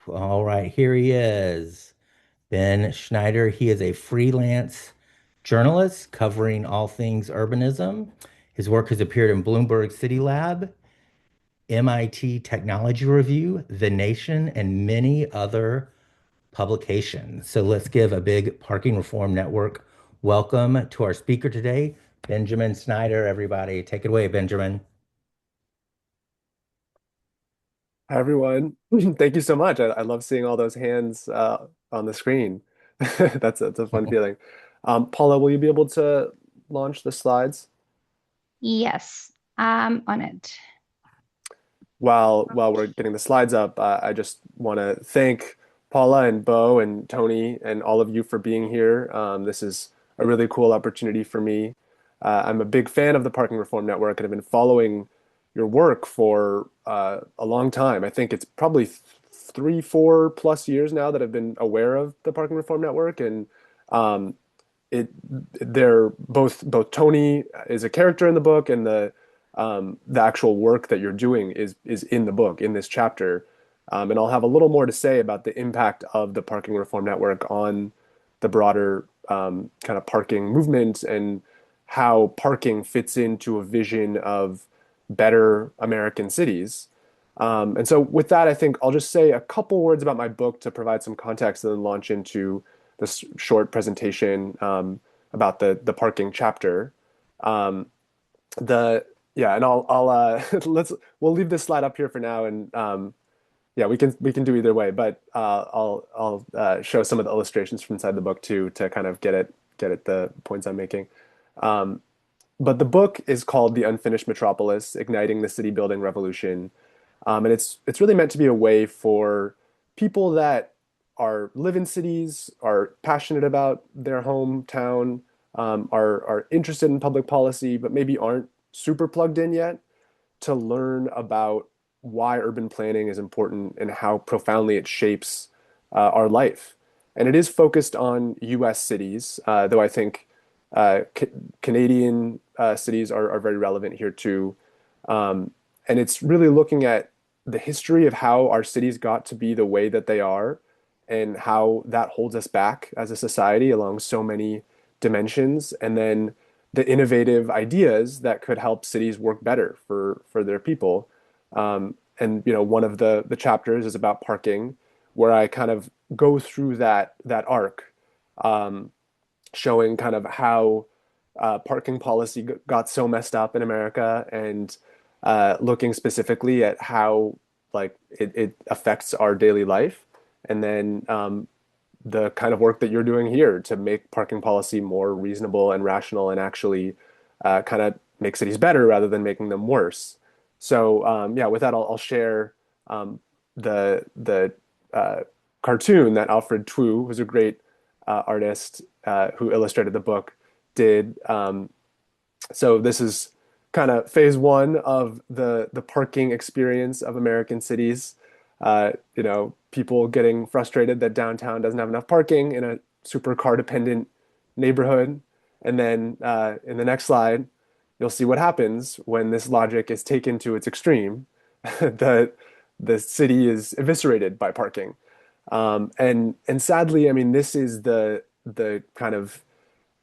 All right, here he is. Ben Schneider. He is a freelance journalist covering all things urbanism. His work has appeared in Bloomberg City Lab, MIT Technology Review, The Nation, and many other publications. So let's give a big Parking Reform Network welcome to our speaker today, Benjamin Snyder, everybody. Take it away, Benjamin. Hi, everyone. Thank you so much. I love seeing all those hands on the screen. That's a fun feeling. Paula, will you be able to launch the slides? Yes, on it. While we're getting the slides up, I just want to thank Paula and Bo and Tony and all of you for being here. This is a really cool opportunity for me. I'm a big fan of the Parking Reform Network and have been following your work for a long time. I think it's probably 3, 4+ years now that I've been aware of the Parking Reform Network, and um, it they're both Tony is a character in the book, and the actual work that you're doing is in the book in this chapter. And I'll have a little more to say about the impact of the Parking Reform Network on the broader kind of parking movement and how parking fits into a vision of better American cities. And so, with that, I think I'll just say a couple words about my book to provide some context and then launch into this short presentation about the parking chapter. Um, the yeah, and I'll we'll leave this slide up here for now, and yeah, we can do either way, but I'll show some of the illustrations from inside the book too to kind of get at the points I'm making. Um, but the book is called The Unfinished Metropolis: Igniting the City Building Revolution. And it's really meant to be a way for people that are live in cities, are passionate about their hometown, are interested in public policy, but maybe aren't super plugged in yet, to learn about why urban planning is important and how profoundly it shapes our life. And it is focused on U.S. cities, though I think Canadian cities are very relevant here too. And it's really looking at the history of how our cities got to be the way that they are and how that holds us back as a society along so many dimensions, and then the innovative ideas that could help cities work better for their people. And one of the chapters is about parking, where I kind of go through that arc, um, showing kind of how parking policy got so messed up in America, and looking specifically at how like it affects our daily life, and then the kind of work that you're doing here to make parking policy more reasonable and rational and actually kind of make cities better rather than making them worse. So yeah, with that, I'll share the cartoon that Alfred Twu, who's a great artist who illustrated the book, did. So this is kind of phase one of the parking experience of American cities. People getting frustrated that downtown doesn't have enough parking in a super car dependent neighborhood. And then in the next slide, you'll see what happens when this logic is taken to its extreme. the the city is eviscerated by parking. And sadly, I mean, this is the kind of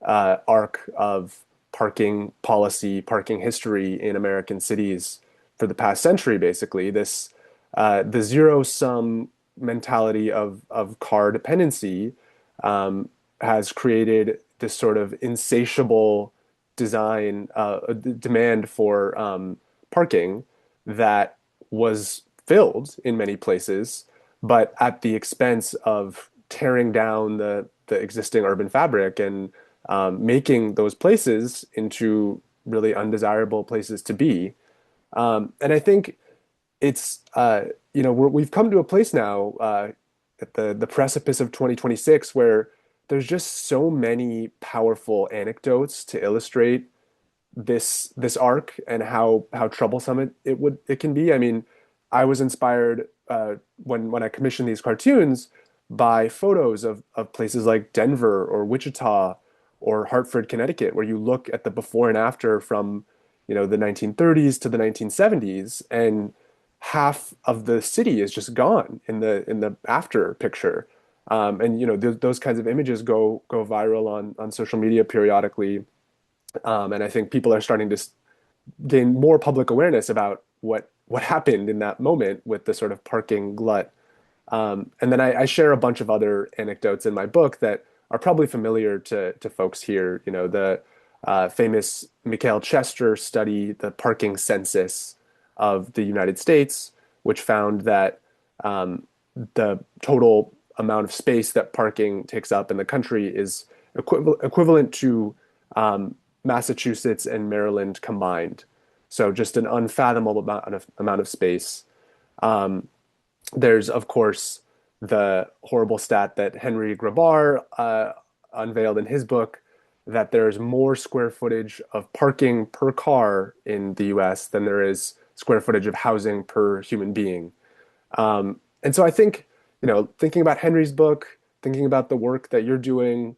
arc of parking policy, parking history in American cities for the past century, basically. This the zero sum mentality of car dependency has created this sort of insatiable demand for parking that was filled in many places, but at the expense of tearing down the existing urban fabric and making those places into really undesirable places to be. And I think it's we've come to a place now at the precipice of 2026 where there's just so many powerful anecdotes to illustrate this arc and how troublesome it can be. I mean, I was inspired when I commissioned these cartoons by photos of places like Denver or Wichita or Hartford, Connecticut, where you look at the before and after from the 1930s to the 1970s, and half of the city is just gone in the after picture. And you know, those kinds of images go viral on social media periodically. And I think people are starting to gain more public awareness about what happened in that moment with the sort of parking glut. And then I share a bunch of other anecdotes in my book that are probably familiar to folks here. You know, the famous Michael Chester study, the parking census of the United States, which found that the total amount of space that parking takes up in the country is equivalent to Massachusetts and Maryland combined. So just an unfathomable amount of space. There's, of course, the horrible stat that Henry Grabar unveiled in his book that there's more square footage of parking per car in the US than there is square footage of housing per human being. And so I think, you know, thinking about Henry's book, thinking about the work that you're doing,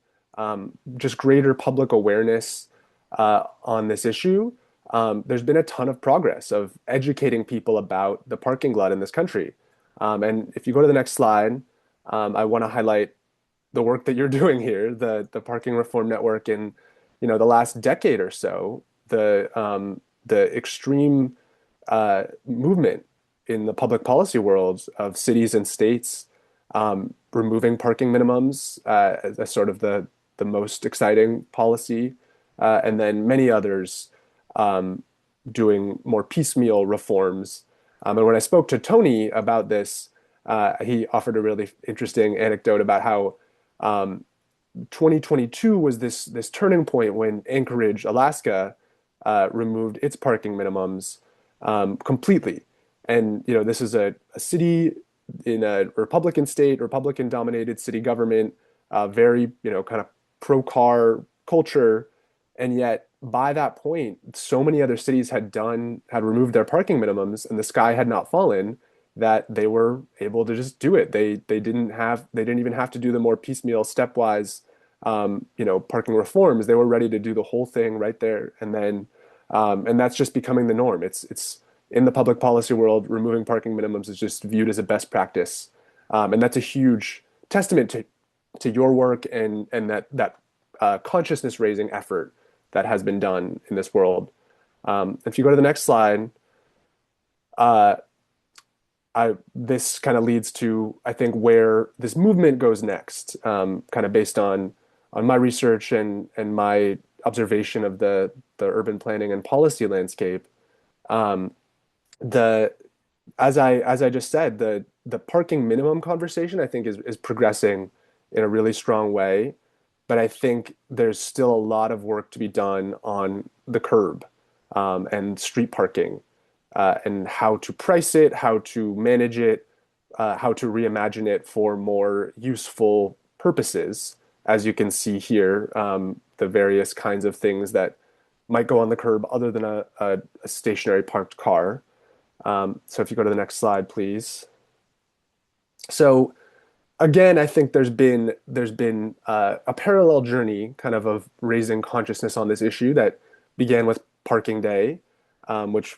just greater public awareness on this issue, there's been a ton of progress of educating people about the parking glut in this country. And if you go to the next slide, I want to highlight the work that you're doing here, the Parking Reform Network in, you know, the last decade or so, the extreme movement in the public policy world of cities and states removing parking minimums as sort of the most exciting policy, and then many others doing more piecemeal reforms. And when I spoke to Tony about this, he offered a really interesting anecdote about how 2022 was this turning point when Anchorage, Alaska, removed its parking minimums completely. And you know, this is a city in a Republican state, Republican dominated city government, very, you know, kind of pro car culture. And yet by that point, so many other cities had removed their parking minimums and the sky had not fallen that they were able to just do it. They didn't even have to do the more piecemeal stepwise you know, parking reforms. They were ready to do the whole thing right there. And then and that's just becoming the norm. It's in the public policy world, removing parking minimums is just viewed as a best practice. And that's a huge testament to your work and that consciousness raising effort that has been done in this world. If you go to the next slide, uh, this kind of leads to, I think, where this movement goes next, kind of based on my research and my observation of the urban planning and policy landscape. Um, the as I just said, the parking minimum conversation I think is progressing in a really strong way, but I think there's still a lot of work to be done on the curb and street parking and how to price it, how to manage it, how to reimagine it for more useful purposes. As you can see here, the various kinds of things that might go on the curb other than a stationary parked car. So if you go to the next slide, please. So again, I think there's been a parallel journey, kind of raising consciousness on this issue that began with Parking Day, which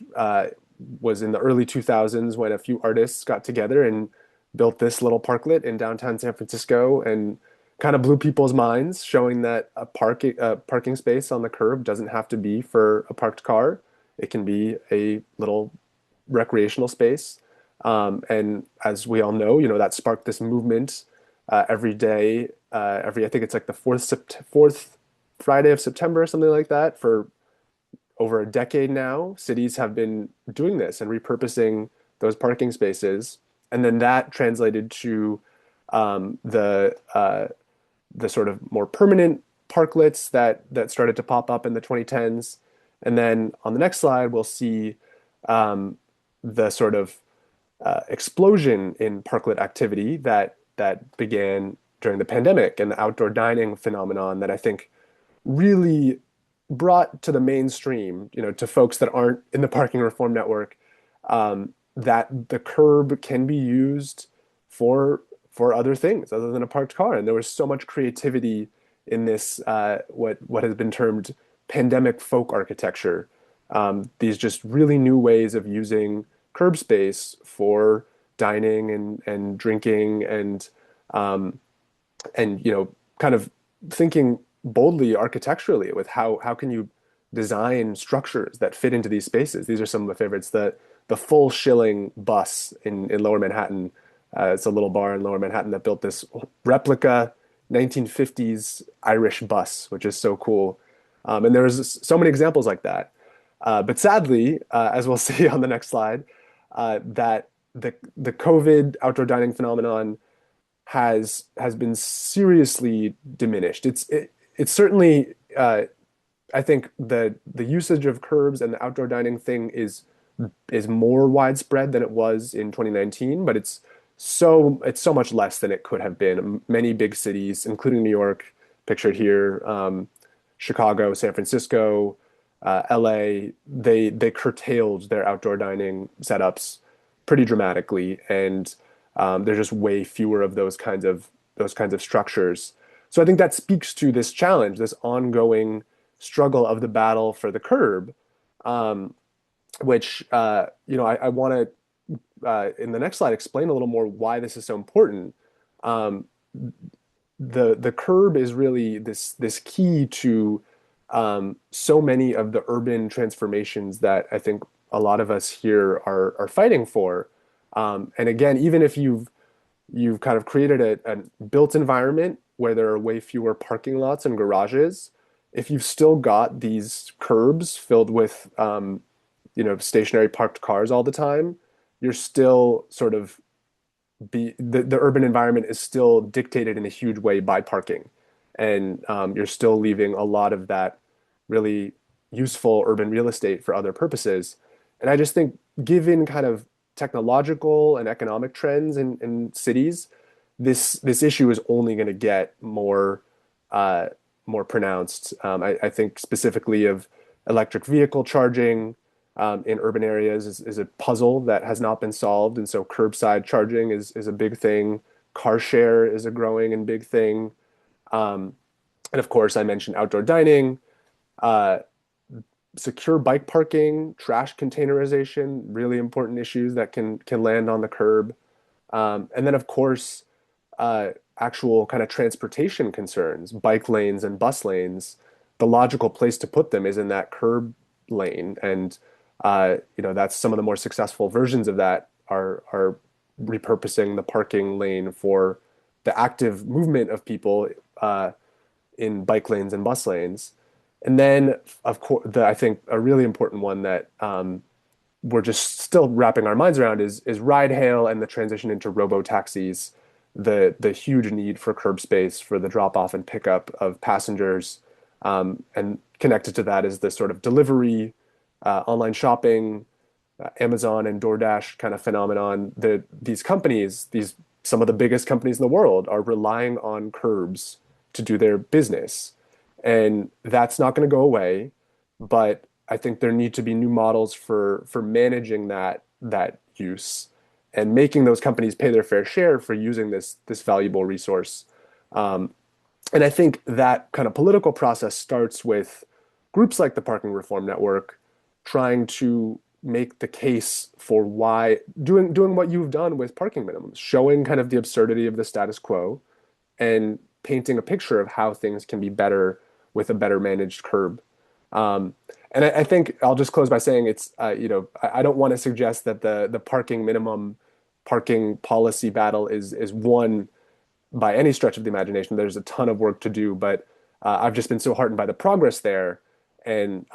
was in the early 2000s when a few artists got together and built this little parklet in downtown San Francisco and kind of blew people's minds, showing that a parking space on the curb doesn't have to be for a parked car. It can be a little recreational space. And as we all know, you know, that sparked this movement every day, I think it's like the fourth Friday of September or something like that. For over a decade now, cities have been doing this and repurposing those parking spaces. And then that translated to um, the uh, the sort of more permanent parklets that started to pop up in the 2010s. And then on the next slide, we'll see um, the sort of explosion in parklet activity that began during the pandemic and the outdoor dining phenomenon that I think really brought to the mainstream, you know, to folks that aren't in the parking reform network, that the curb can be used for other things other than a parked car. And there was so much creativity in this what has been termed pandemic folk architecture. These just really new ways of using curb space for dining and drinking um, and kind of thinking boldly architecturally with how can you design structures that fit into these spaces. These are some of my favorites. The full shilling bus in Lower Manhattan. It's a little bar in Lower Manhattan that built this replica 1950s Irish bus, which is so cool. And there's so many examples like that. But sadly, as we'll see on the next slide, that the COVID outdoor dining phenomenon has been seriously diminished. It's certainly I think the usage of curbs and the outdoor dining thing is more widespread than it was in 2019, but it's so much less than it could have been. Many big cities, including New York, pictured here, Chicago, San Francisco, LA, they curtailed their outdoor dining setups pretty dramatically, and there's just way fewer of those kinds of structures. So I think that speaks to this challenge, this ongoing struggle of the battle for the curb, um, which I want to in the next slide explain a little more why this is so important. Um, the curb is really this key to so many of the urban transformations that I think a lot of us here are fighting for. And again, even if you've kind of created a built environment where there are way fewer parking lots and garages, if you've still got these curbs filled with stationary parked cars all the time, you're still sort of the urban environment is still dictated in a huge way by parking. And you're still leaving a lot of that really useful urban real estate for other purposes. And I just think, given kind of technological and economic trends in cities, this issue is only going to get more pronounced. I think specifically of electric vehicle charging in urban areas is a puzzle that has not been solved, and so curbside charging is a big thing. Car share is a growing and big thing, and of course, I mentioned outdoor dining. Uh, Secure bike parking, trash containerization, really important issues that can land on the curb. And then, of course, actual kind of transportation concerns, bike lanes and bus lanes. The logical place to put them is in that curb lane, and that's some of the more successful versions of that are repurposing the parking lane for the active movement of people in bike lanes and bus lanes. And then, of course, I think a really important one that we're just still wrapping our minds around is ride hail and the transition into robo taxis, the huge need for curb space for the drop off and pickup of passengers, and connected to that is the sort of delivery, online shopping, Amazon and DoorDash kind of phenomenon. These companies, some of the biggest companies in the world, are relying on curbs to do their business. And that's not going to go away, but I think there need to be new models for managing that use and making those companies pay their fair share for using this valuable resource. Um, and I think that kind of political process starts with groups like the Parking Reform Network trying to make the case for why doing what you've done with parking minimums, showing kind of the absurdity of the status quo and painting a picture of how things can be better with a better managed curb. And I think I'll just close by saying I don't want to suggest that the parking minimum parking policy battle is won by any stretch of the imagination. There's a ton of work to do, but I've just been so heartened by the progress there. And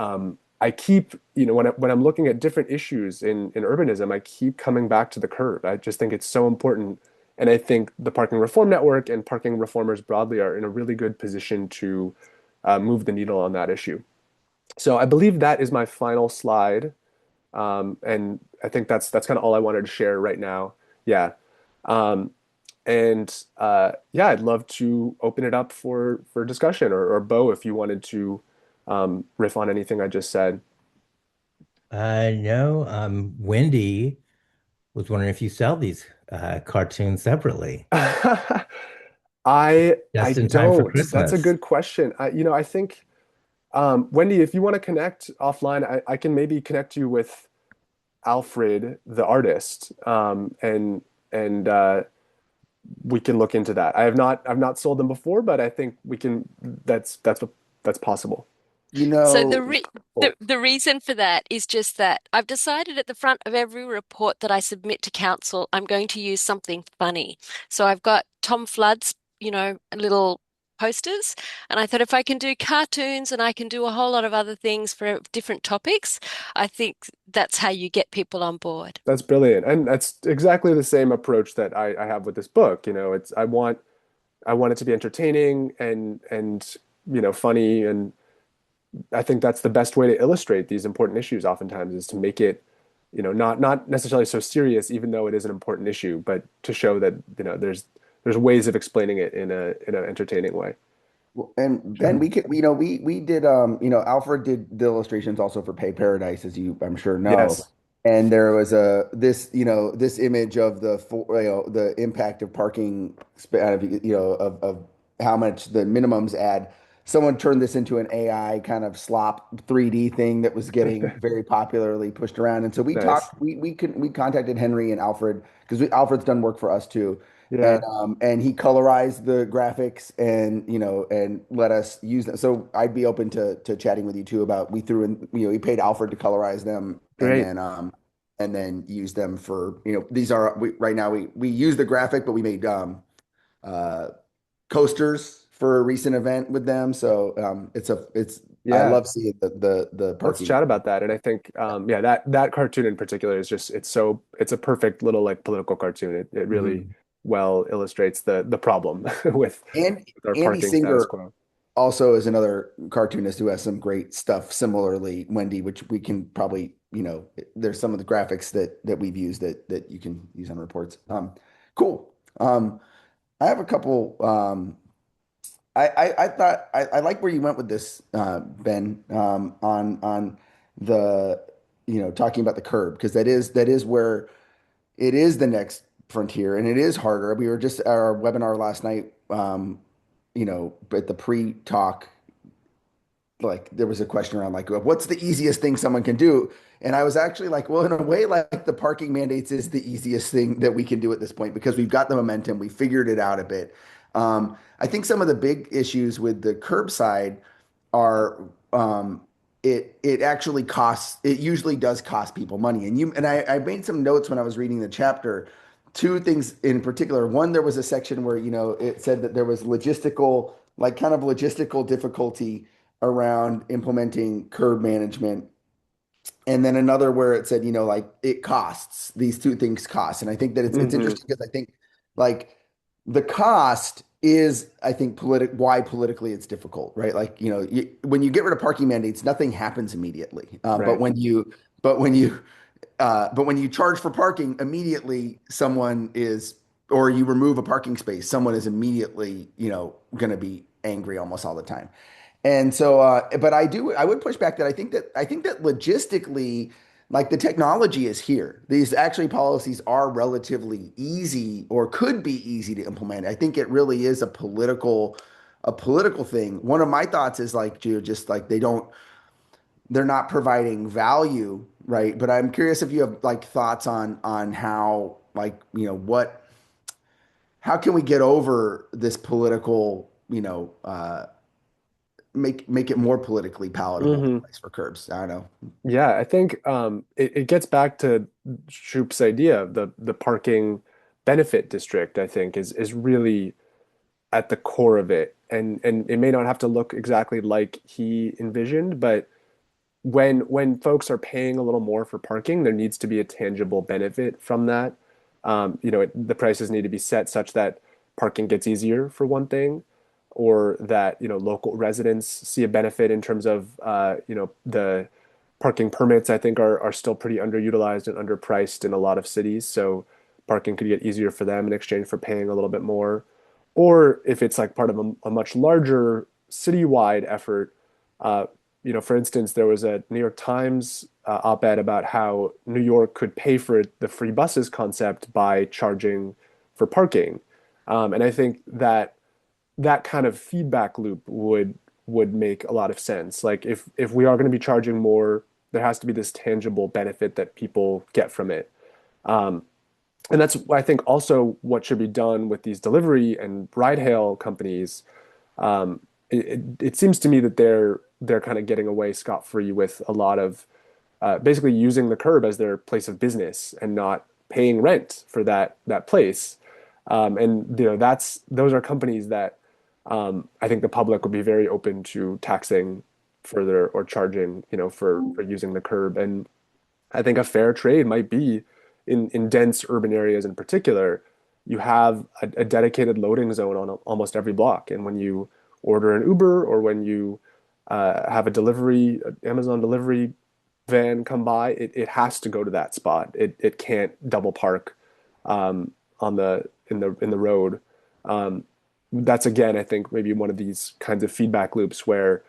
I keep, when I'm looking at different issues in urbanism, I keep coming back to the curb. I just think it's so important. And I think the Parking Reform Network and parking reformers broadly are in a really good position to move the needle on that issue. So I believe that is my final slide. And I think that's kind of all I wanted to share right now. Yeah. Um, and I'd love to open it up for discussion, or Bo, if you wanted to riff on anything I just said. No, Wendy was wondering if you sell these cartoons separately, I just in time for don't. That's a Christmas. good question. I think Wendy, if you want to connect offline, I can maybe connect you with Alfred the artist, and we can look into that. I've not sold them before, but I think we can. That's possible. You So know, oh, the reason for that is just that I've decided at the front of every report that I submit to council, I'm going to use something funny. So I've got Tom Flood's, little posters, and I thought if I can do cartoons and I can do a whole lot of other things for different topics, I think that's how you get people on board. That's brilliant, and that's exactly the same approach that I have with this book. It's I want it to be entertaining and funny, and I think that's the best way to illustrate these important issues. Oftentimes, is to make it not necessarily so serious, even though it is an important issue, but to show that there's ways of explaining it in an entertaining way. well, and Ben, Sure. we could, we did, Alfred did the illustrations also for Pay Paradise, as you, I'm sure know. Yes. And there was this image of the impact of parking, of how much the minimums add. Someone turned this into an AI kind of slop 3D thing that was getting very popularly pushed around. And so we Nice. talked, we contacted Henry and Alfred because Alfred's done work for us too. Yeah. And he colorized the graphics and let us use them. So I'd be open to chatting with you too about we threw in, we paid Alfred to colorize them Great. and then use them for, these are right now we use the graphic, but we made uh coasters for a recent event with them. So it's I Yeah. love seeing the Let's parking. chat about that. And I think, yeah, that cartoon in particular is just it's a perfect little like political cartoon. It really Mhm. well illustrates the problem And with our Andy parking status Singer quo. also is another cartoonist who has some great stuff similarly, Wendy, which we can probably, there's some of the graphics that we've used that you can use on reports. Cool. I have a couple. I thought I like where you went with this, Ben, on the, talking about the curb, because that is where it is the next frontier and it is harder. We were just at our webinar last night, at the pre-talk, like there was a question around like what's the easiest thing someone can do, and I was actually like, well, in a way, like the parking mandates is the easiest thing that we can do at this point because we've got the momentum, we figured it out a bit. I think some of the big issues with the curbside are, it actually costs, it usually does cost people money, and I made some notes when I was reading the chapter. Two things in particular. One, there was a section where it said that there was logistical, like kind of logistical difficulty around implementing curb management. And then another where it said, like it costs, these two things cost. And I think that it's Hmm. interesting because I think like the cost is, I think, why politically it's difficult, right? Like, when you get rid of parking mandates, nothing happens immediately. Right. But when you charge for parking, immediately someone is, or you remove a parking space, someone is immediately, going to be angry almost all the time. And so, but I would push back that I think that logistically, like the technology is here. These actually policies are relatively easy or could be easy to implement. I think it really is a political thing. One of my thoughts is like, just like they're not providing value, right? But I'm curious if you have like thoughts on how, like, how can we get over this political, make it more politically palatable Hmm. for curbs. I don't know. Yeah, I think it gets back to Shoup's idea of the parking benefit district, I think, is really at the core of it. And it may not have to look exactly like he envisioned, but when folks are paying a little more for parking, there needs to be a tangible benefit from that. The prices need to be set such that parking gets easier for one thing, or that local residents see a benefit in terms of the parking permits. I think are still pretty underutilized and underpriced in a lot of cities, so parking could get easier for them in exchange for paying a little bit more. Or if it's like part of a much larger citywide effort, uh, for instance, there was a New York Times op-ed about how New York could pay for the free buses concept by charging for parking. And I think that kind of feedback loop would make a lot of sense. Like if we are going to be charging more There has to be this tangible benefit that people get from it. Um, and that's, I think, also what should be done with these delivery and ride hail companies. Um, it seems to me that they're kind of getting away scot-free with a lot of basically using the curb as their place of business and not paying rent for that place. And those are companies that I think the public would be very open to taxing further or charging, for using the curb. And I think a fair trade might be in dense urban areas in particular. You have a dedicated loading zone on almost every block, and when you order an Uber or when you have a delivery, Amazon delivery van come by, it has to go to that spot. It can't double park on the road. That's again, I think maybe one of these kinds of feedback loops where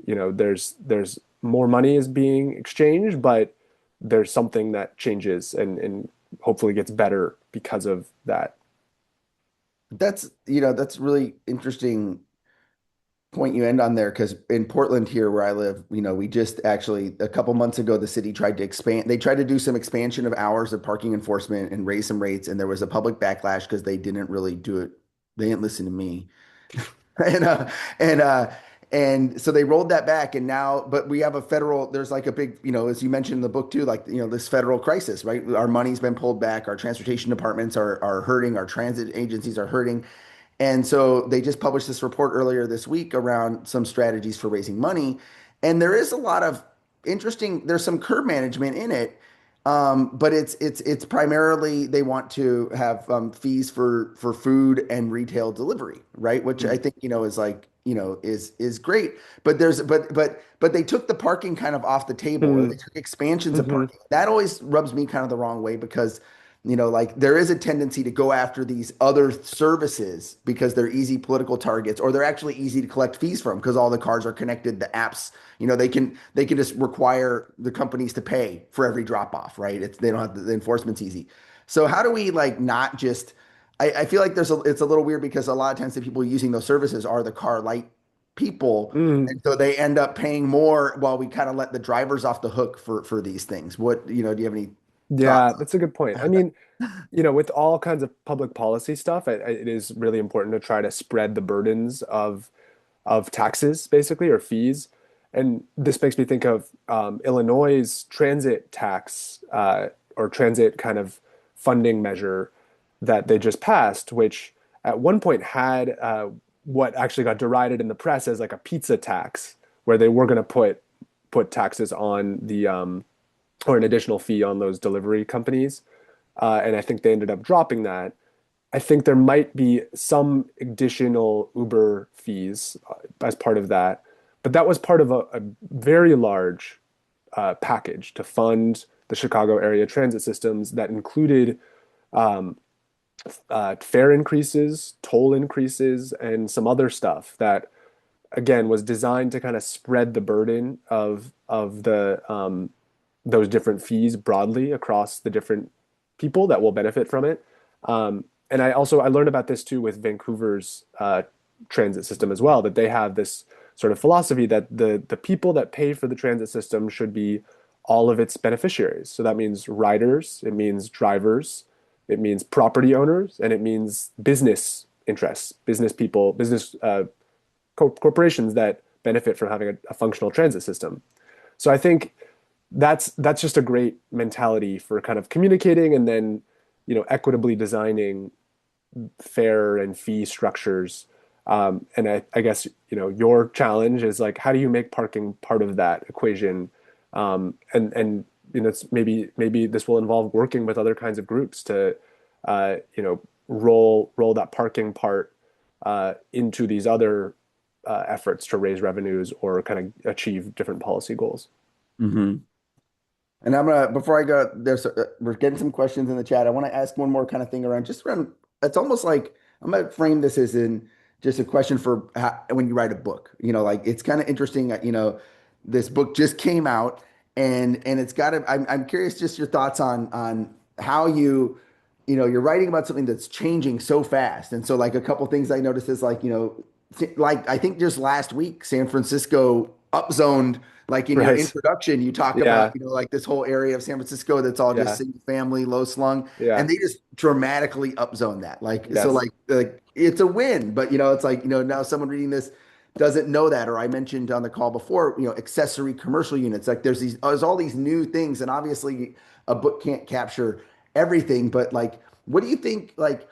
there's more money is being exchanged, but there's something that changes and hopefully gets better because of that. That's really interesting point you end on there because in Portland here where I live, we just actually a couple months ago the city tried to expand. They tried to do some expansion of hours of parking enforcement and raise some rates, and there was a public backlash because they didn't really do it. They didn't listen to me, and and and so they rolled that back, and now, but we have a federal. There's like a big, as you mentioned in the book too, like this federal crisis, right? Our money's been pulled back. Our transportation departments are hurting. Our transit agencies are hurting. And so they just published this report earlier this week around some strategies for raising money. And there is a lot of there's some curb management in it. But it's primarily they want to have fees for food and retail delivery, right? Which I think, is like, is great. But but they took the parking kind of off the table, or they took expansions of Mm-hmm. parking. That always rubs me kind of the wrong way because like there is a tendency to go after these other services because they're easy political targets or they're actually easy to collect fees from because all the cars are connected, the apps, they can just require the companies to pay for every drop off, right? They don't have the enforcement's easy. So how do we like not just I feel like it's a little weird because a lot of times the people using those services are the car light people. Mm. And so they end up paying more while we kind of let the drivers off the hook for these things. Do you have any Yeah, thoughts? that's a good point. I mean, with all kinds of public policy stuff, it is really important to try to spread the burdens of taxes, basically, or fees. And this makes me think of Illinois' transit tax or transit kind of funding measure that they just passed, which at one point had what actually got derided in the press as like a pizza tax, where they were going to put taxes on the or an additional fee on those delivery companies. And I think they ended up dropping that. I think there might be some additional Uber fees as part of that, but that was part of a very large package to fund the Chicago area transit systems that included um, fare increases, toll increases, and some other stuff that, again, was designed to kind of spread the burden of the those different fees broadly across the different people that will benefit from it. And I learned about this too with Vancouver's transit system as well, that they have this sort of philosophy that the people that pay for the transit system should be all of its beneficiaries. So that means riders, it means drivers, it means property owners, and it means business interests, business people, business corporations that benefit from having a functional transit system. So I think that's just a great mentality for kind of communicating and then equitably designing fare and fee structures. And I guess your challenge is like how do you make parking part of that equation? And it's maybe this will involve working with other kinds of groups to roll that parking part into these other efforts to raise revenues or kind of achieve different policy goals. Mhm. And I'm gonna before I go, we're getting some questions in the chat. I want to ask one more kind of thing around. It's almost like I'm gonna frame this as in just a question for when you write a book. Like it's kind of interesting. This book just came out, and it's got to. I'm curious just your thoughts on how you're writing about something that's changing so fast. And so like a couple things I noticed is like like I think just last week, San Francisco upzoned. Like in your Right. introduction, you talk about, Yeah. like this whole area of San Francisco that's all just Yeah. single family, low slung, and Yeah. they just dramatically upzone that. Like, so Yes. like it's a win, but it's like, now someone reading this doesn't know that. Or I mentioned on the call before, accessory commercial units. Like there's all these new things, and obviously a book can't capture everything, but like, what do you think, like,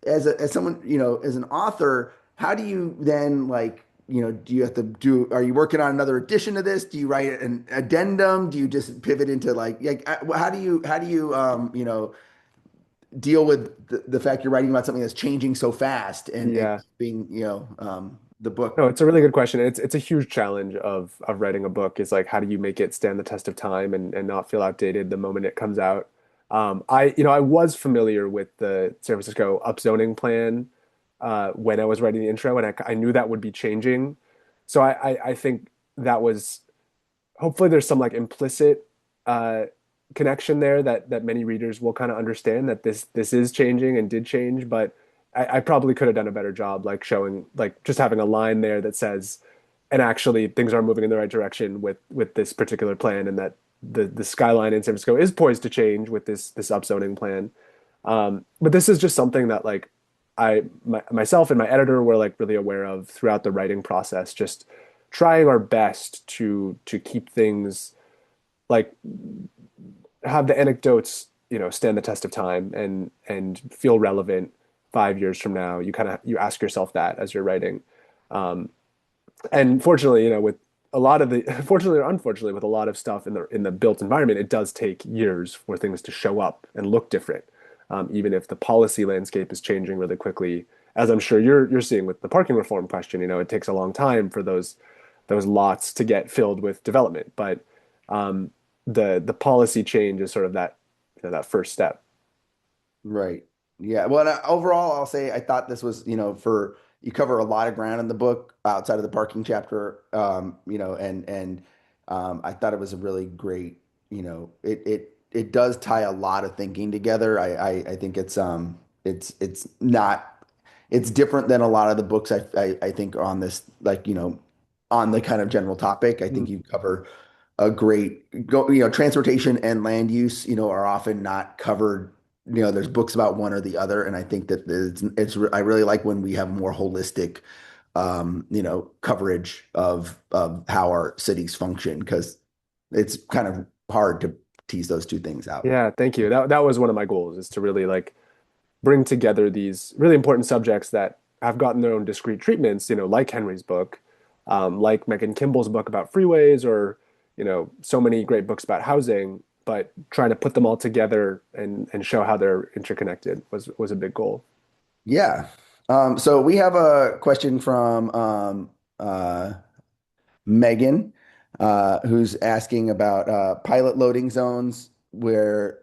as someone, as an author, how do you then, like, do you have to do, are you working on another edition of this? Do you write an addendum? Do you just pivot into like how do you deal with the fact you're writing about something that's changing so fast, and Yeah. being, the book? No, it's a really good question. It's a huge challenge of writing a book is like how do you make it stand the test of time and not feel outdated the moment it comes out. I was familiar with the San Francisco upzoning plan when I was writing the intro, and I knew that would be changing. So I think that was hopefully there's some like implicit uh, connection there that many readers will kind of understand that this is changing and did change, but I probably could have done a better job like showing like just having a line there that says, and actually things are moving in the right direction with this particular plan, and that the skyline in San Francisco is poised to change with this upzoning plan. But this is just something that like myself and my editor were like really aware of throughout the writing process, just trying our best to keep things like have the anecdotes, stand the test of time and feel relevant 5 years from now. You ask yourself that as you're writing. Um, and fortunately, with a lot of the fortunately or unfortunately with a lot of stuff in the built environment, it does take years for things to show up and look different. Even if the policy landscape is changing really quickly, as I'm sure you're seeing with the parking reform question, it takes a long time for those lots to get filled with development. But um, the policy change is sort of that first step. Right. Yeah. Well, and overall, I'll say I thought this was, for you cover a lot of ground in the book outside of the parking chapter, and I thought it was a really great, it does tie a lot of thinking together. I think it's not, it's different than a lot of the books I think are on this, like, on the kind of general topic. I think Mhm. you cover a great transportation and land use, are often not covered. There's books about one or the other, and I think that I really like when we have more holistic, coverage of how our cities function, because it's kind of hard to tease those two things out. Yeah, thank you. That was one of my goals is to really like bring together these really important subjects that have gotten their own discrete treatments, like Henry's book, like Megan Kimball's book about freeways, or, so many great books about housing, but trying to put them all together and show how they're interconnected was a big goal. Yeah. So we have a question from Megan, who's asking about pilot loading zones, where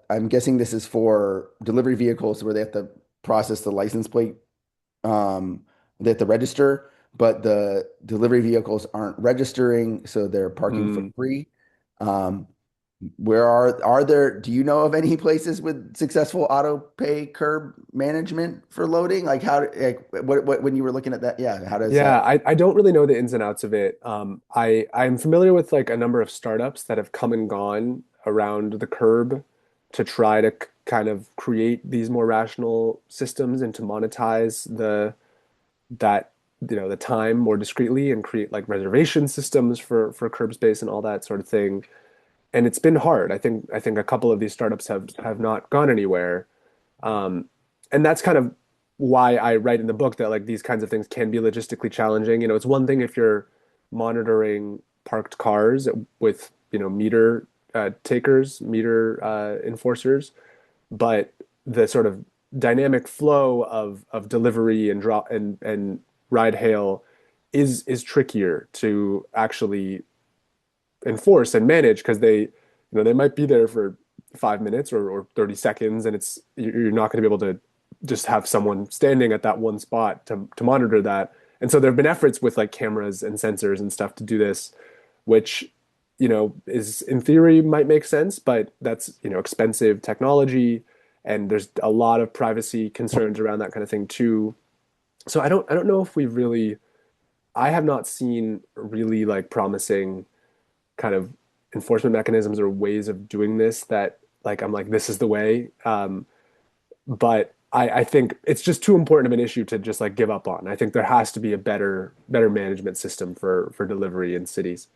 I'm guessing this is for delivery vehicles where they have to process the license plate, they have to register, but the delivery vehicles aren't registering, so they're parking for Mm. free. Um, where are there, do you know of any places with successful auto pay curb management for loading? Like how, like what when you were looking at that, yeah, how does Yeah, I don't really know the ins and outs of it. I'm familiar with like a number of startups that have come and gone around the curb to try to kind of create these more rational systems and to monetize that the time more discreetly and create like reservation systems for curb space and all that sort of thing. And it's been hard. I think a couple of these startups have not gone anywhere. Um, and that's kind of why I write in the book that like these kinds of things can be logistically challenging. It's one thing if you're monitoring parked cars with, meter takers, meter enforcers, but the sort of dynamic flow of delivery and drop and ride hail is trickier to actually enforce and manage because they might be there for 5 minutes or 30 seconds, and you're not going to be able to just have someone standing at that one spot to monitor that. And so there have been efforts with like cameras and sensors and stuff to do this, which, is in theory might make sense, but that's, expensive technology, and there's a lot of privacy concerns around that kind of thing too. So I don't know if we've really I have not seen really like promising kind of enforcement mechanisms or ways of doing this that like I'm like this is the way. But I think it's just too important of an issue to just like give up on. I think there has to be a better management system for delivery in cities.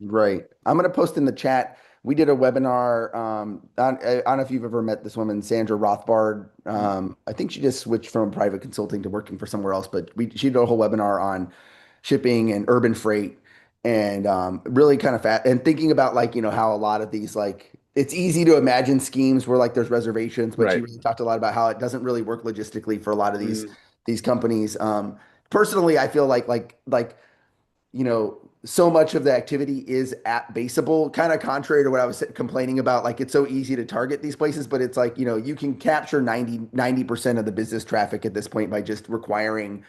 Right. I'm going to post in the chat. We did a webinar. I don't know if you've ever met this woman, Sandra Rothbard. I think she just switched from private consulting to working for somewhere else, but she did a whole webinar on shipping and urban freight and really kind of fat and thinking about like, how a lot of these like it's easy to imagine schemes where like there's reservations, but she Right. really talked a lot about how it doesn't really work logistically for a lot of these Mm, these companies. Personally, I feel like so much of the activity is app baseable, kind of contrary to what I was complaining about. Like it's so easy to target these places, but it's like, you can capture 90% of the business traffic at this point by just requiring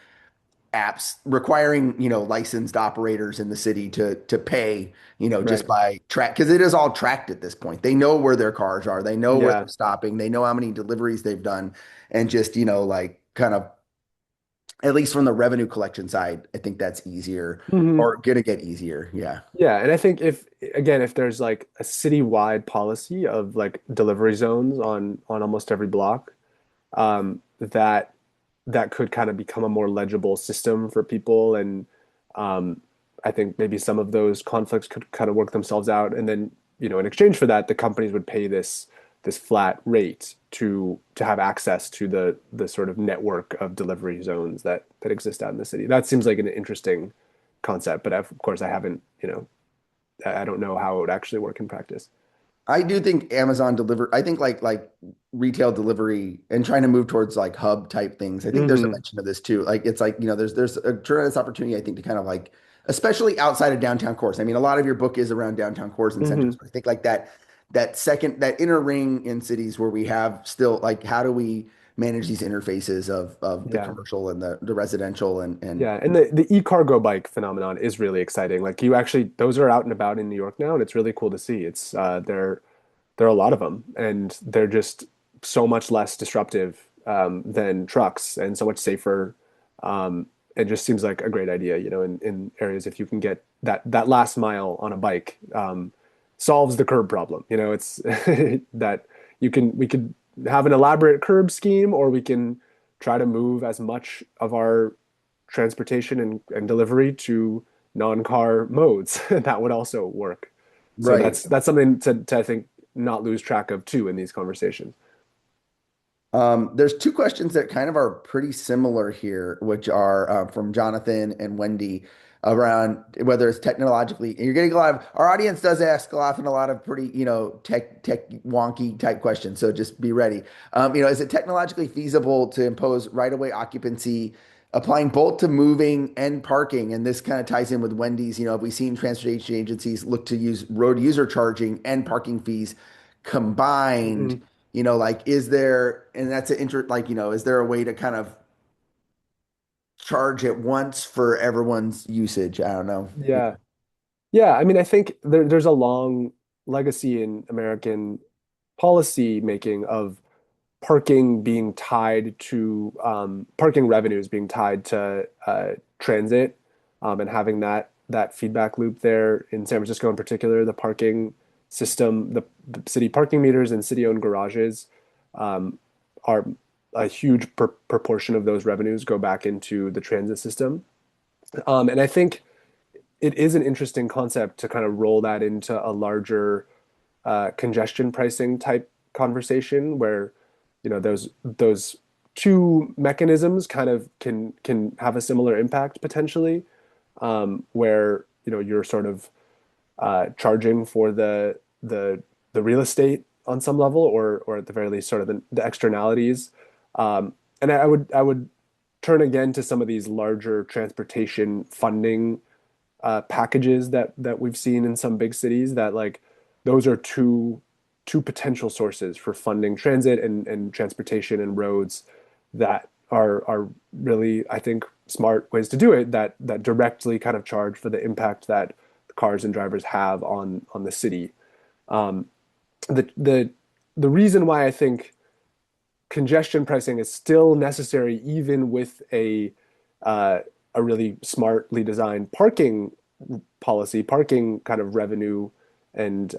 apps, requiring, licensed operators in the city to pay, just right. by track, because it is all tracked at this point. They know where their cars are, they know where they're Yeah. stopping, they know how many deliveries they've done, and just, like kind of at least from the revenue collection side, I think that's easier Mhm. or gonna get easier. Yeah. Yeah, and I think if again, if there's like a citywide policy of like delivery zones on almost every block, that that could kind of become a more legible system for people, and um, I think maybe some of those conflicts could kind of work themselves out, and then in exchange for that, the companies would pay this flat rate to have access to the sort of network of delivery zones that exist out in the city. That seems like an interesting concept, but of course I haven't, I don't know how it would actually work in practice. I do think Amazon deliver. I think like retail delivery and trying to move towards like hub type things. I think there's a Hmm. mention of this too. Like it's like there's a tremendous opportunity I think to kind of like especially outside of downtown cores. I mean, a lot of your book is around downtown cores and Hmm. centers, but I think like that inner ring in cities where we have still like how do we manage these interfaces of the Yeah. commercial and the residential and Yeah, and the e-cargo bike phenomenon is really exciting. Like you actually, those are out and about in New York now, and it's really cool to see. It's there are a lot of them, and they're just so much less disruptive than trucks, and so much safer. It just seems like a great idea, in areas if you can get that last mile on a bike, solves the curb problem. It's that we could have an elaborate curb scheme, or we can try to move as much of our transportation and delivery to non-car modes. That would also work. So right. that's something to I think not lose track of too in these conversations. There's two questions that kind of are pretty similar here, which are from Jonathan and Wendy around whether it's technologically. And you're getting a lot of our audience does ask often a lot of pretty, tech wonky type questions. So just be ready. Is it technologically feasible to impose right-of-way occupancy, applying both to moving and parking? And this kind of ties in with Wendy's. Have we seen transportation agencies look to use road user charging and parking fees combined? Mhm. Like, is there, and that's an like, is there a way to kind of charge at once for everyone's usage? I don't know. Yeah. Yeah, I mean, I think there's a long legacy in American policy making of parking being tied to parking revenues being tied to transit, and having that feedback loop there in San Francisco in particular, the parking system, the city parking meters and city-owned garages um, are a huge proportion of those revenues go back into the transit system. And I think it is an interesting concept to kind of roll that into a larger congestion pricing type conversation where those two mechanisms kind of can have a similar impact potentially, where you're sort of charging for the real estate on some level, or at the very least sort of the externalities. And I would turn again to some of these larger transportation funding packages that we've seen in some big cities, that like those are two potential sources for funding transit and transportation and roads that are really, I think, smart ways to do it, that directly kind of charge for the impact that cars and drivers have on the city. Um, the reason why I think congestion pricing is still necessary, even with a a really smartly designed parking policy, parking kind of revenue, and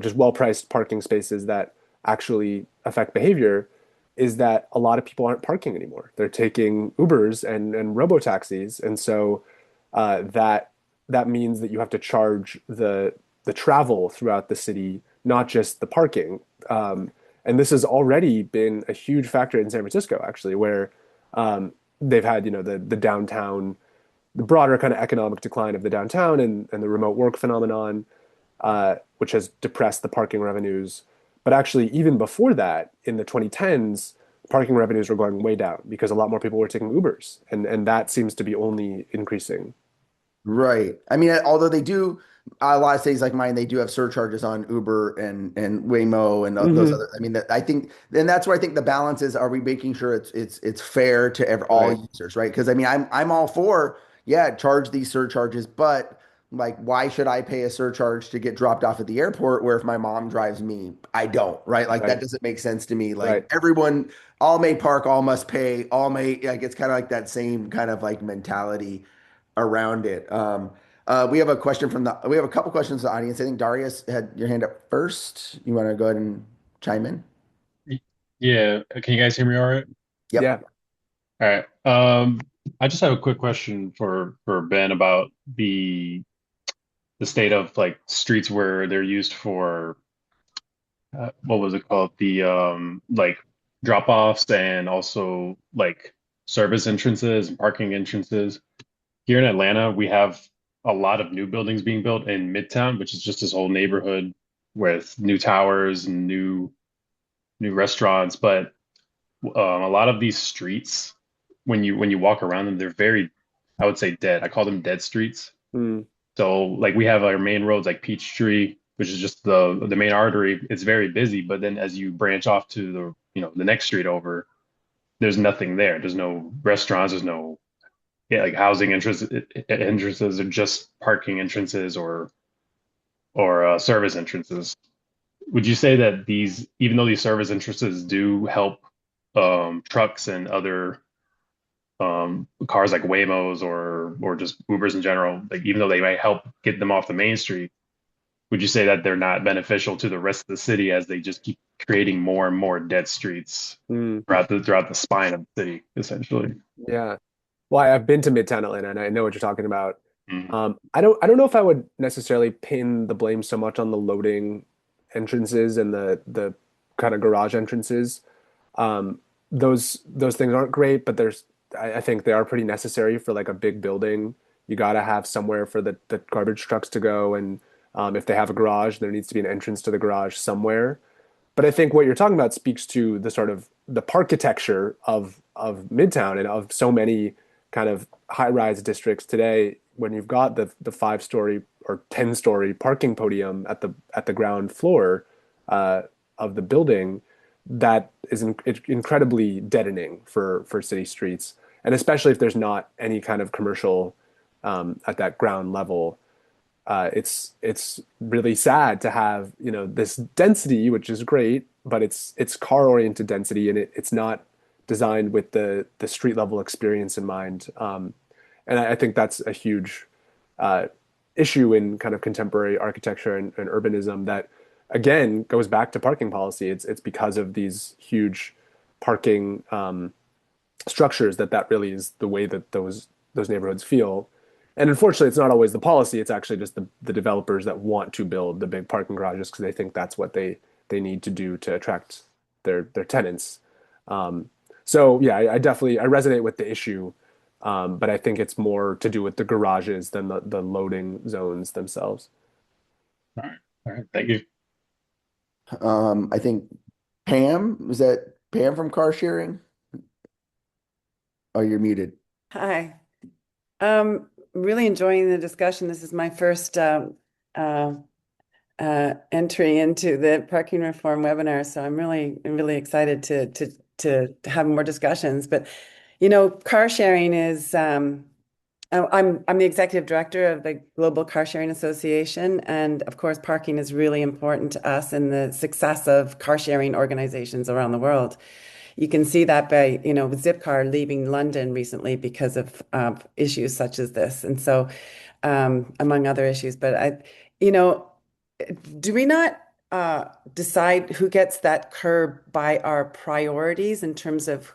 just well-priced parking spaces that actually affect behavior, is that a lot of people aren't parking anymore. They're taking Ubers and robo taxis, and so that means that you have to charge the travel throughout the city, not just the parking. And this has already been a huge factor in San Francisco, actually, where they've had the downtown, the broader kind of economic decline of the downtown and the remote work phenomenon, which has depressed the parking revenues. But actually, even before that, in the 2010s, parking revenues were going way down because a lot more people were taking Ubers, and that seems to be only increasing. Right. I mean, although they do a lot of cities like mine, they do have surcharges on Uber and Waymo and those Hmm. other. I mean, I think, and that's where I think the balance is. Are we making sure it's fair to all Right. users, right? Because I mean, I'm all for, yeah, charge these surcharges, but like, why should I pay a surcharge to get dropped off at the airport where if my mom drives me, I don't, right? Like that Right. doesn't make sense to me. Like Right. everyone, all may park, all must pay, all may like it's kind of like that same kind of like mentality around it. We have a question we have a couple questions from the audience. I think Darius had your hand up first. You want to go ahead and chime in? Y- Yeah, can you guys hear me all right? Yep. Yeah. All right. I just have a quick question for Ben about the state of like streets where they're used for what was it called? The like drop-offs and also like service entrances and parking entrances. Here in Atlanta, we have a lot of new buildings being built in Midtown, which is just this whole neighborhood with new towers and new restaurants, but a lot of these streets, when you walk around them, they're very, I would say, dead. I call them dead streets. Mm. So like we have our main roads like Peachtree, which is just the main artery. It's very busy, but then as you branch off to the next street over, there's nothing there. There's no restaurants. There's no like housing entrances or just parking entrances or service entrances. Would you say that these, even though these service entrances do help trucks and other cars like Waymos or just Ubers in general, like even though they might help get them off the main street, would you say that they're not beneficial to the rest of the city as they just keep creating more and more dead streets Mm. throughout the spine of the city, essentially? Yeah. Well, I've been to Midtown Atlanta and I know what you're talking about. Mhm. I don't know if I would necessarily pin the blame so much on the loading entrances and the kind of garage entrances. Um, those things aren't great, but I think they are pretty necessary for like a big building. You got to have somewhere for the garbage trucks to go, and if they have a garage, there needs to be an entrance to the garage somewhere. But I think what you're talking about speaks to the sort of the parkitecture of Midtown and of so many kind of high-rise districts today when you've got the 5-story or 10-story parking podium at the ground floor uh, of the building that is incredibly deadening for city streets, and especially if there's not any kind of commercial at that ground level. It's really sad to have this density, which is great, but it's car oriented density, and it's not designed with the street level experience in mind. And I think that's a huge uh, issue in kind of contemporary architecture and urbanism that again goes back to parking policy. It's because of these huge parking structures that really is the way that those neighborhoods feel. And unfortunately, it's not always the policy. It's actually just the developers that want to build the big parking garages because they think that's what they need to do to attract their tenants. Um, so yeah, I definitely I resonate with the issue, but I think it's more to do with the garages than the loading zones themselves. All right. All right. Thank you. I think Pam, was that Pam from car sharing? Oh, you're muted. Hi. Really enjoying the discussion. This is my first uh, entry into the parking reform webinar, so I'm really excited to have more discussions. But car sharing is I'm the executive director of the Global Car Sharing Association, and of course, parking is really important to us and the success of car sharing organizations around the world. you can see that by, Zipcar leaving London recently because of issues such as this. And so, among other issues, but you know, do we not decide who gets that curb by our priorities in terms of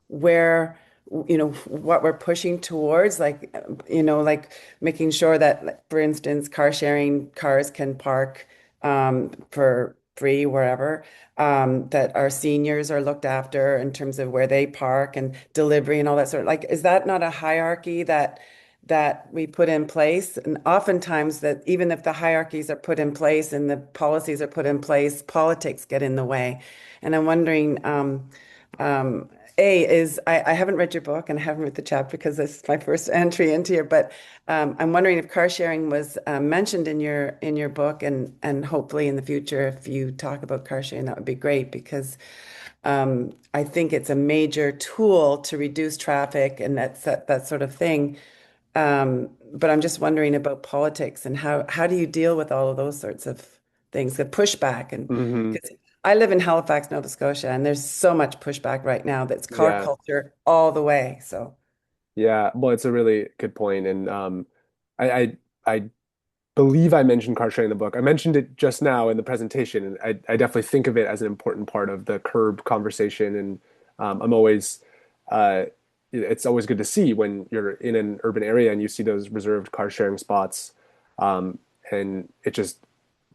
where, what we're pushing towards, like, like making sure that, like, for instance, car sharing cars can park for free wherever, that our seniors are looked after in terms of where they park and delivery and all that sort of, like, is that not a hierarchy that we put in place? And oftentimes that even if the hierarchies are put in place and the policies are put in place, politics get in the way. And I'm wondering, I haven't read your book and I haven't read the chapter because this is my first entry into here, but I'm wondering if car sharing was mentioned in your book, and hopefully in the future, if you talk about car sharing, that would be great because I think it's a major tool to reduce traffic and that sort of thing. But I'm just wondering about politics and how do you deal with all of those sorts of things, the pushback, and Hmm. because I live in Halifax, Nova Scotia, and there's so much pushback right now that's car Yeah. culture all the way. So Yeah. Well, it's a really good point. And I believe I mentioned car sharing in the book. I mentioned it just now in the presentation, and I definitely think of it as an important part of the curb conversation. And I'm always, uh, it's always good to see when you're in an urban area and you see those reserved car sharing spots. And it just,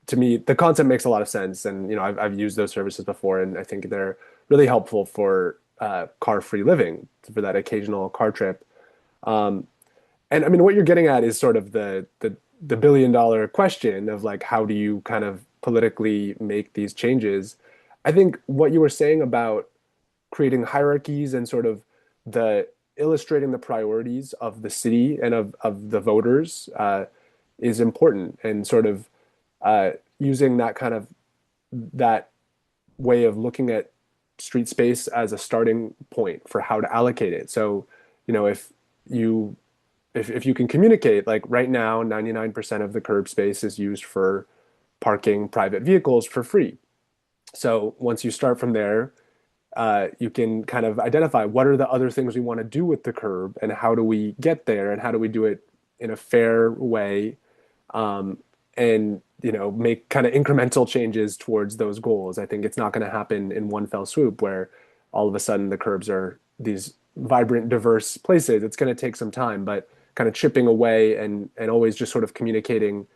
to me, the concept makes a lot of sense. And, I've used those services before, and I think they're really helpful for car-free living, for that occasional car trip. Um, and I mean, what you're getting at is sort of the billion-dollar question of, like, how do you kind of politically make these changes? I think what you were saying about creating hierarchies and sort of the illustrating the priorities of the city and of the voters is important, and sort of using that kind of that way of looking at street space as a starting point for how to allocate it. So, if you if you can communicate, like, right now, 99% of the curb space is used for parking private vehicles for free. So once you start from there, you can kind of identify what are the other things we want to do with the curb, and how do we get there, and how do we do it in a fair way, um, and make kind of incremental changes towards those goals. I think it's not going to happen in one fell swoop where all of a sudden the curbs are these vibrant, diverse places. It's going to take some time, but kind of chipping away, and always just sort of communicating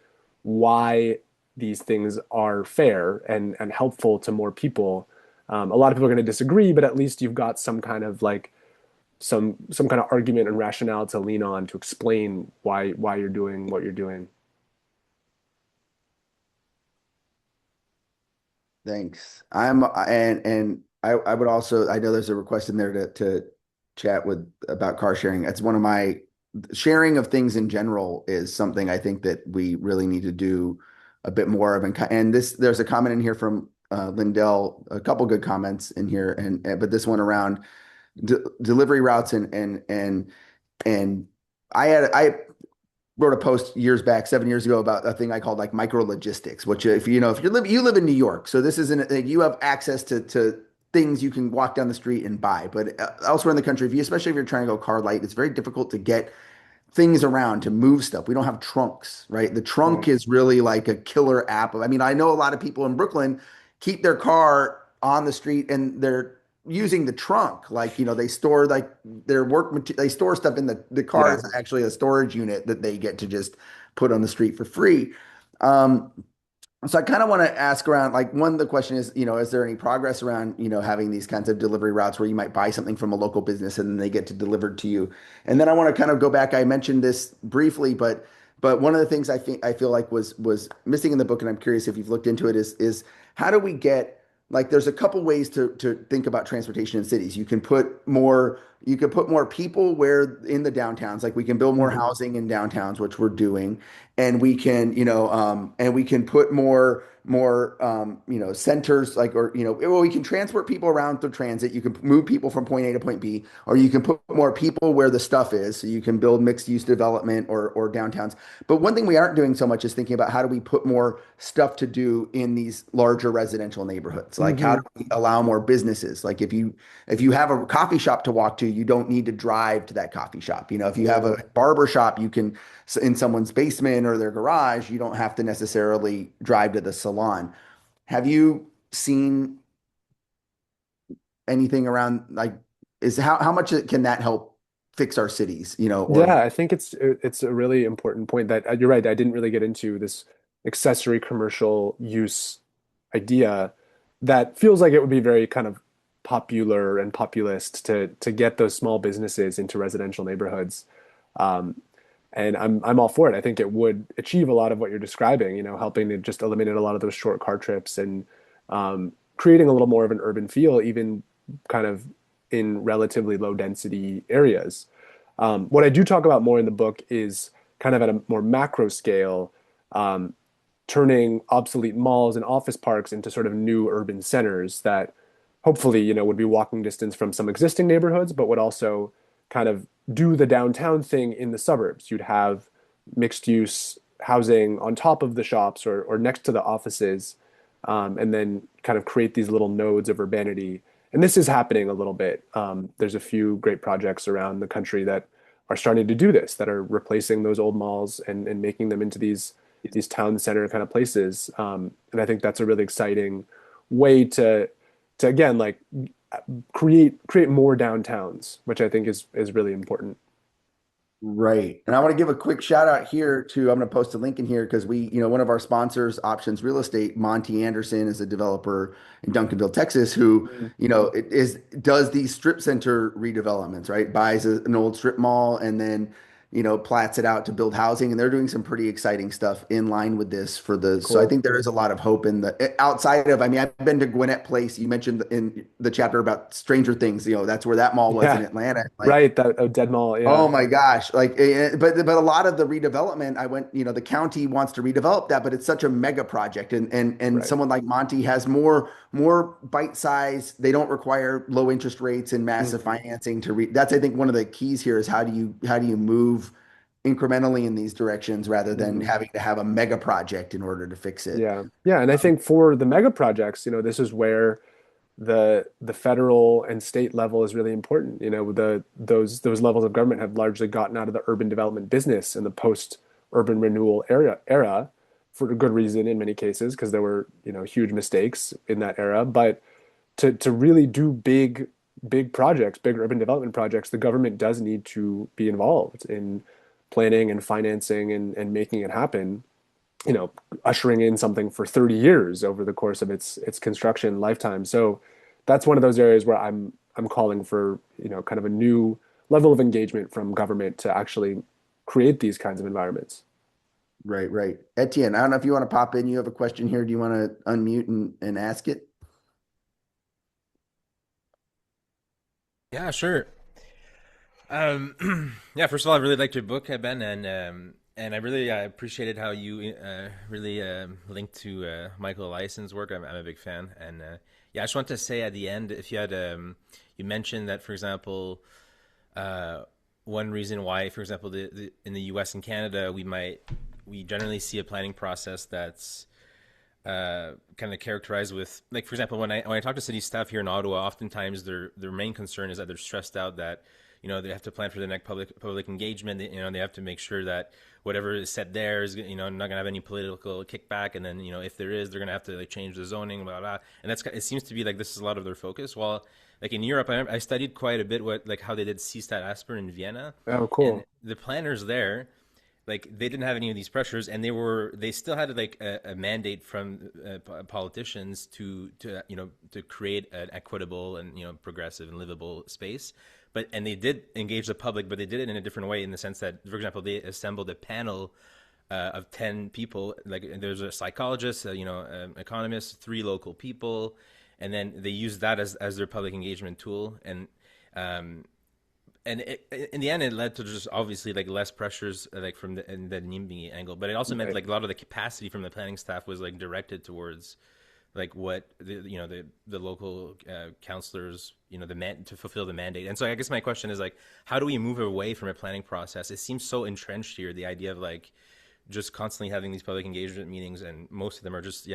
why these things are fair and helpful to more people. A lot of people are going to disagree, but at least you've got some kind of, like, some kind of argument and rationale to lean on to explain why you're doing what you're doing. Thanks. I would also, I know there's a request in there to chat with about car sharing. That's one of my sharing of things in general is something I think that we really need to do a bit more of. And there's a comment in here from Lindell, a couple good comments in here, but this one around delivery routes and I wrote a post years back, 7 years ago, about a thing I called, like, micro logistics, which, if you live in New York, so this isn't, like, you have access to things you can walk down the street and buy. But elsewhere in the country, especially if you're trying to go car light, it's very difficult to get things around to move stuff. We don't have trunks, right? The trunk Mm. is really like a killer app. I mean, I know a lot of people in Brooklyn keep their car on the street and they're using the trunk. Like, they store, like, their they store stuff in the car Yeah. is actually a storage unit that they get to just put on the street for free. Um, so I kind of want to ask around, like, one, the question is, is there any progress around, having these kinds of delivery routes where you might buy something from a local business and then they get to delivered to you? And then I want to kind of go back. I mentioned this briefly, but one of the things I feel like was missing in the book, and I'm curious if you've looked into it, is how do we get, like, there's a couple ways to think about transportation in cities. You could put more people where in the downtowns, like we can build more Hmm. housing in downtowns, which we're doing. and we can, and we can put more, centers like, or, well, we can transport people around through transit. You can move people from point A to point B, or you can put more people where the stuff is. So you can build mixed use development or downtowns. But one thing we aren't doing so much is thinking about how do we put more stuff to do in these larger residential neighborhoods? Like how Hmm. do we allow more businesses? Like if you have a coffee shop to walk to, you don't need to drive to that coffee shop. If you have Yeah. a barber shop, you can in someone's basement or their garage, you don't have to necessarily drive to the salon. Have you seen anything around like is how much can that help fix our cities, or Yeah, I think it's a really important point that you're right. I didn't really get into this accessory commercial use idea that feels like it would be very kind of popular and populist to get those small businesses into residential neighborhoods. Um, and I'm all for it. I think it would achieve a lot of what you're describing, helping to just eliminate a lot of those short car trips and creating a little more of an urban feel, even kind of in relatively low density areas. What I do talk about more in the book is kind of at a more macro scale, um, turning obsolete malls and office parks into sort of new urban centers that hopefully, would be walking distance from some existing neighborhoods, but would also kind of do the downtown thing in the suburbs. You'd have mixed use housing on top of the shops or next to the offices, and then kind of create these little nodes of urbanity. And this is happening a little bit. There's a few great projects around the country that are starting to do this, that are replacing those old malls and making them into these town center kind of places. And I think that's a really exciting way to again like create more downtowns, which I think is really important. right. And I want to give a quick shout out here to, I'm going to post a link in here because one of our sponsors, Options Real Estate, Monty Anderson is a developer in Duncanville, Texas, who, Mm. does these strip center redevelopments, right? Buys an old strip mall and then, plats it out to build housing. And they're doing some pretty exciting stuff in line with this so I Cool. think there is a lot of hope in outside of, I mean, I've been to Gwinnett Place. You mentioned in the chapter about Stranger Things, that's where that mall was in Yeah, Atlanta. Like, right. That Dead Mall. oh Yeah, my gosh. Like, but a lot of the redevelopment, I went, the county wants to redevelop that, but it's such a mega project. And right. someone like Monty has more bite size. They don't require low interest rates and massive Mhm. financing that's, I think, one of the keys here is how do you move incrementally in these directions rather than Mhm. having to have a mega project in order to fix it. Yeah, yeah. And I think for the mega projects, this is where the federal and state level is really important. Those levels of government have largely gotten out of the urban development business in the post urban renewal era for a good reason in many cases because there were huge mistakes in that era. But to really do big projects, big urban development projects, the government does need to be involved in planning and financing and making it happen. Ushering in something for 30 years over the course of its construction lifetime. So that's one of those areas where I'm calling for, kind of a new level of engagement from government to actually create these kinds of environments. Right, right. Etienne, I don't know if you want to pop in. You have a question here. Do you want to unmute and ask it? Yeah, sure. Yeah, first of all, I really liked your book, Ben, and I really appreciated how you really linked to Michael Eliason's work. I'm a big fan, and yeah, I just want to say at the end, if you had you mentioned that, for example, uh, one reason why, for example, in the U.S. and Canada, we generally see a planning process that's kind of characterized with, like, for example, when I talk to city staff here in Ottawa, oftentimes their main concern is that they're stressed out that they have to plan for the next public engagement. They have to make sure that whatever is set there is not going to have any political kickback, and then if there is, they're going to have to like change the zoning, blah blah. And it seems to be like this is a lot of their focus. While like in Europe, I studied quite a bit what like how they did CStat Asper in Vienna, Oh, and cool. the planners there like they didn't have any of these pressures, and they still had like a mandate from politicians to create an equitable and progressive and livable space. And they did engage the public, but they did it in a different way in the sense that, for example, they assembled a panel of 10 people. Like there's a psychologist, economist, three local people, and then they used that as their public engagement tool. Um, and in the end, it led to just obviously like less pressures like from the NIMBY angle, but it also meant Right. like a lot of the capacity from the planning staff was like directed towards like what the local councilors the man to fulfill the mandate. And so I guess my question is like, how do we move away from a planning process? It seems so entrenched here, the idea of like just constantly having these public engagement meetings, and most of them are just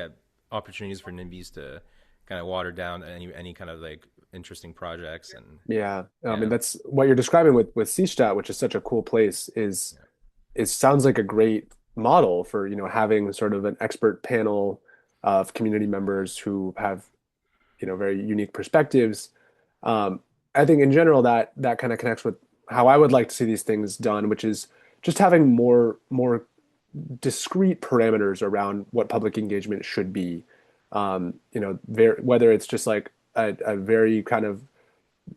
opportunities for NIMBYs to kind of water down any kind of like interesting projects. And Yeah. I mean, yeah, that's what you're describing with Seestadt, which is such a cool place, is yeah, it sounds like a great model for, having sort of an expert panel of community members who have, very unique perspectives. Um, I think in general that kind of connects with how I would like to see these things done, which is just having more discrete parameters around what public engagement should be. Whether it's just like a very kind of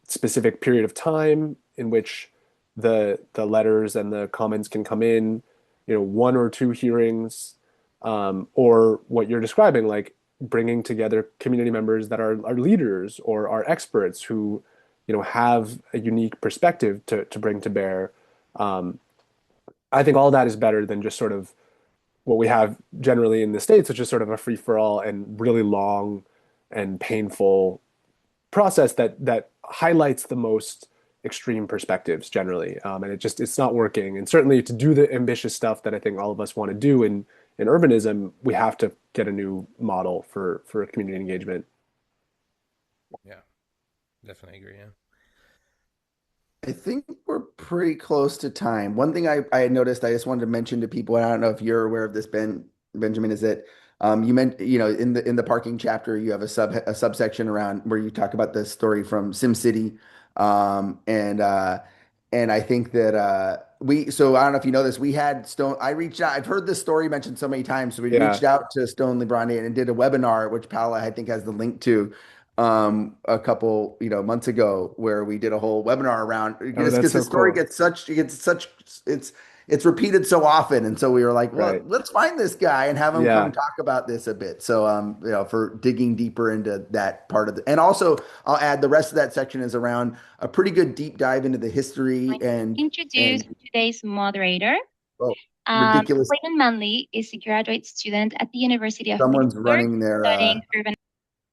specific period of time in which the letters and the comments can come in, one or two hearings, or what you're describing, like bringing together community members that are leaders or are experts who, have a unique perspective to bring to bear. Um, I think all that is better than just sort of what we have generally in the States, which is sort of a free for all and really long and painful process that highlights the most extreme perspectives generally, and it's not working. And certainly to do the ambitious stuff that I think all of us want to do in urbanism, we have to get a new model for community engagement. yeah, definitely agree. Yeah. I think we're pretty close to time. One thing I had noticed, I just wanted to mention to people, and I don't know if you're aware of this, Benjamin, is that you meant, in the parking chapter, you have a subsection around where you talk about the story from SimCity. Um, and uh, and I think that so I don't know if you know this, we had Stone, I reached out, I've heard this story mentioned so many times. So we Yeah. reached out to Stone Librandi and did a webinar, which Paula, I think, has the link to a couple months ago, where we did a whole webinar around Oh, that's because so the story cool. gets such it's repeated so often, and so we were like, well, Right. let's find this guy and have him come Yeah. talk about this a bit. So for digging deeper into that part of and also I'll add the rest of that section is around a pretty good deep dive into the history Introduce and today's moderator. oh, ridiculous. Clayton Manley is a graduate student at the University of Someone's Pittsburgh running their studying urban.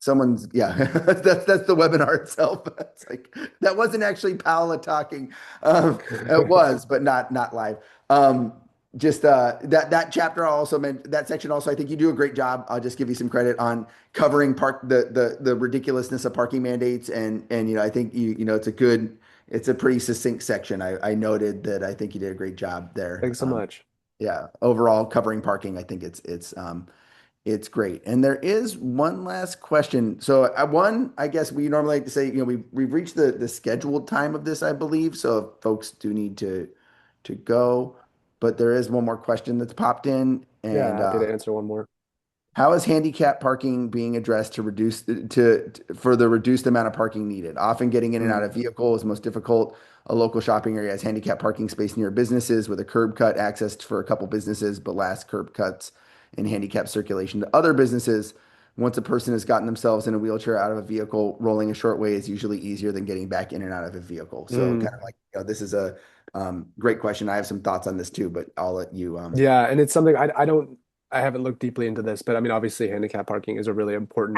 Someone's yeah, that's the webinar itself. It's like that wasn't actually Paola talking. It was, but not live. Um, just that chapter I also meant that section also. I think you do a great job. I'll just give you some credit on covering the ridiculousness of parking mandates and I think it's a pretty succinct section. I noted that I think you did a great job there. Thanks so much. Yeah, overall covering parking, I think it's great. And there is one last question. So, I guess we normally like to say, we've reached the scheduled time of this, I believe. So if folks do need to go, but there is one more question that's popped in. Yeah, And happy to answer one more. how is handicap parking being addressed for the reduced amount of parking needed? Often getting in and out Mm. of vehicle is most difficult. A local shopping area has handicap parking space near businesses with a curb cut access for a couple businesses, but last curb cuts and handicap circulation to other businesses. Once a person has gotten themselves in a wheelchair out of a vehicle, rolling a short way is usually easier than getting back in and out of a vehicle. So Mm. kind of like, this is a great question. I have some thoughts on this too, but I'll let you. Yeah, and it's something I haven't looked deeply into this, but I mean, obviously, handicap parking is a really important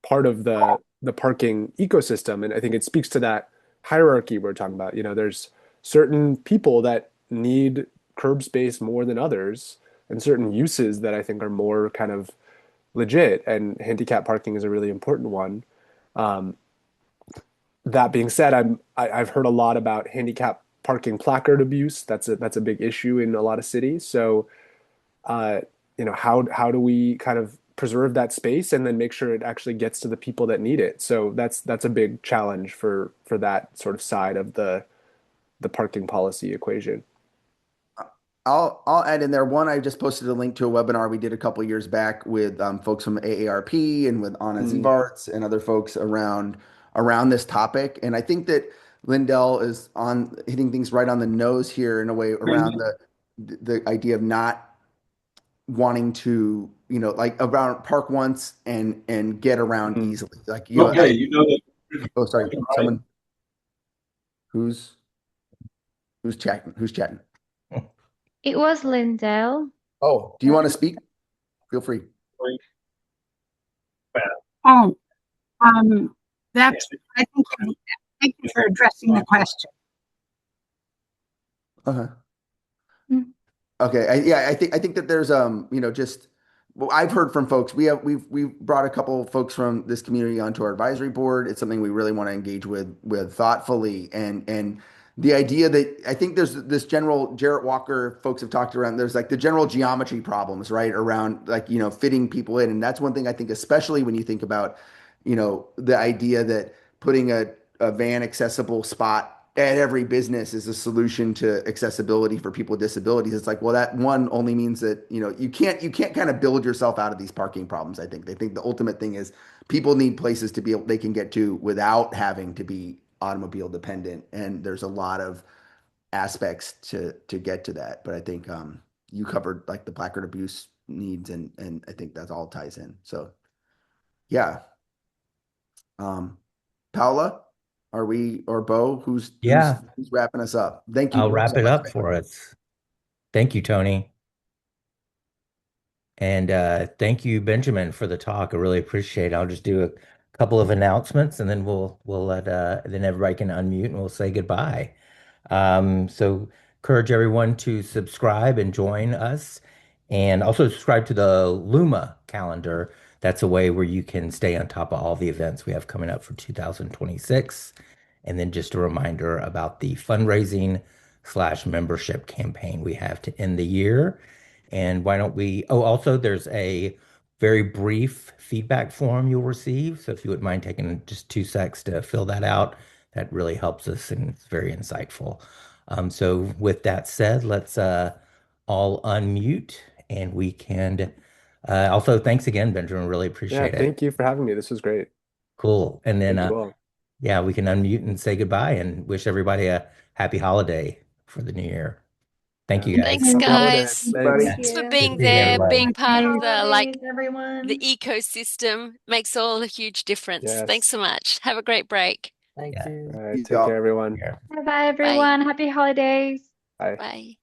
part of the parking ecosystem, and I think it speaks to that hierarchy we're talking about. There's certain people that need curb space more than others, and certain uses that I think are more kind of legit, and handicap parking is a really important one. Um, that being said, I've heard a lot about handicap parking placard abuse. That's a big issue in a lot of cities. So uh, how do we kind of preserve that space and then make sure it actually gets to the people that need it? So that's a big challenge for that sort of side of the parking policy equation. I'll add in there one. I just posted a link to a webinar we did a couple years back with folks from AARP and with Anna Mm, Zivarts and other folks around this topic. And I think that Lindell is on hitting things right on the nose here in a way around the idea of not wanting to like around park once and get around mm. easily. Like Okay, you know that oh sorry, right? someone who's. Who's chatting? Who's chatting? It was Lindell. Oh, do you want to speak? Feel free. Oh, that's, I think, thank you for addressing the question. Uh-huh. Mm. Okay. I think that there's just well, I've heard from folks. We've brought a couple of folks from this community onto our advisory board. It's something we really want to engage with thoughtfully, and the idea that I think there's this general Jarrett Walker folks have talked around. There's like the general geometry problems, right, around like fitting people in, and that's one thing I think, especially when you think about the idea that putting a van accessible spot at every business is a solution to accessibility for people with disabilities. It's like, well, that one only means that, you can't kind of build yourself out of these parking problems. I think they think the ultimate thing is people need places to be able, they can get to without having to be automobile dependent. And there's a lot of aspects to get to that. But I think you covered like the placard abuse needs, and I think that all ties in. So yeah. Um, Paula, are we, or Bo, Yeah, who's wrapping us up? Thank I'll you so wrap it much, up man. for us. Thank you, Tony. And thank you, Benjamin, for the talk. I really appreciate it. I'll just do a couple of announcements and then we'll let then everybody can unmute and we'll say goodbye. So encourage everyone to subscribe and join us, and also subscribe to the Luma calendar. That's a way where you can stay on top of all the events we have coming up for 2026. And then just a reminder about the fundraising/membership campaign we have to end the year. And why don't we, oh, also there's a very brief feedback form you'll receive. So if you wouldn't mind taking just 2 secs to fill that out, that really helps us and it's very insightful. So with that said, let's all unmute and we can, also thanks again, Benjamin, really Yeah, appreciate it. thank you for having me. This was great. Cool. And then, Thank you all. yeah, we can unmute and say goodbye and wish everybody a happy holiday for the new year. Thank Yeah. you guys. Thanks, Thank Happy holiday. guys. you. Thanks. Thank Yeah. Thanks for you. Good being seeing there, everybody. being Happy part of holidays, the everyone. ecosystem makes all a huge difference. Thanks Yes. so much. Have a great break. Yeah. All right. See Take y'all. care, everyone. Yeah. Bye bye, Bye. everyone. Happy holidays. Bye. Bye.